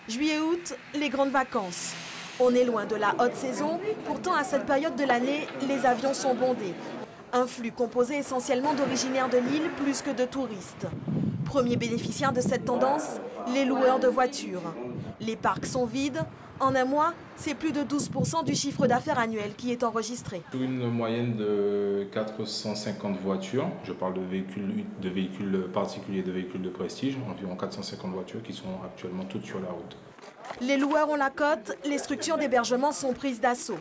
Juillet-août, les grandes vacances. On est loin de la haute saison, pourtant à cette période de l'année, les avions sont bondés. Un flux composé essentiellement d'originaires de l'île plus que de touristes. Premier bénéficiaire de cette tendance, les loueurs de voitures. Les parcs sont vides. En un mois, c'est plus de 12% du chiffre d'affaires annuel qui est enregistré. Une moyenne de 450 voitures, je parle de véhicules particuliers, de véhicules de prestige, environ 450 voitures qui sont actuellement toutes sur la route. Les loueurs ont la cote, les structures d'hébergement sont prises d'assaut.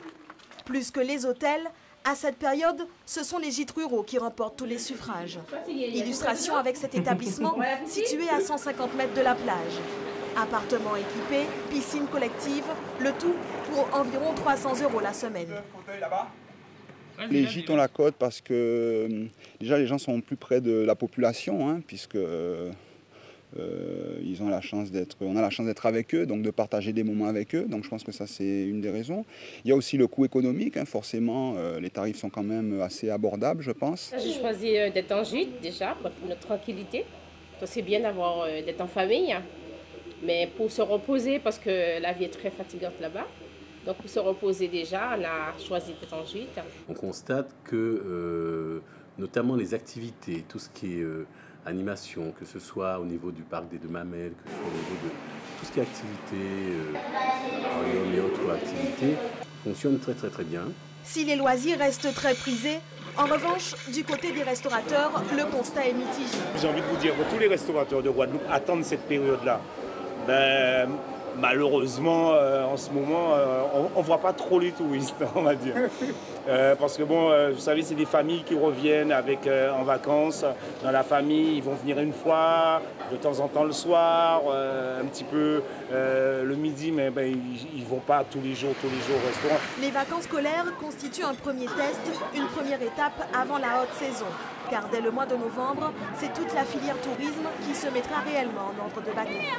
Plus que les hôtels, à cette période, ce sont les gîtes ruraux qui remportent tous les suffrages. Illustration avec cet établissement situé à 150 mètres de la plage. Appartements équipés, piscine collective, le tout pour environ 300 € la semaine. Les gîtes ont la cote parce que déjà les gens sont plus près de la population, puisque on a la chance d'être avec eux, donc de partager des moments avec eux. Donc je pense que ça c'est une des raisons. Il y a aussi le coût économique, forcément, les tarifs sont quand même assez abordables, je pense. J'ai choisi d'être en gîte déjà pour notre tranquillité. C'est bien d'être en famille. Mais pour se reposer, parce que la vie est très fatigante là-bas, donc pour se reposer déjà, on a choisi d'être en gîte. On constate que, notamment les activités, tout ce qui est animation, que ce soit au niveau du parc des Deux Mamelles, que ce soit au niveau de tout ce qui est activité, aquarium et autres activités, fonctionnent très très très bien. Si les loisirs restent très prisés, en revanche, du côté des restaurateurs, le constat est mitigé. J'ai envie de vous dire que tous les restaurateurs de Guadeloupe attendent cette période-là. Malheureusement, en ce moment, on ne voit pas trop les touristes, on va dire. Parce que bon, vous savez, c'est des familles qui reviennent en vacances. Dans la famille, ils vont venir une fois, de temps en temps le soir, un petit peu le midi, mais ils ne vont pas tous les jours au restaurant. Les vacances scolaires constituent un premier test, une première étape avant la haute saison. Car dès le mois de novembre, c'est toute la filière tourisme qui se mettra réellement en ordre de bataille.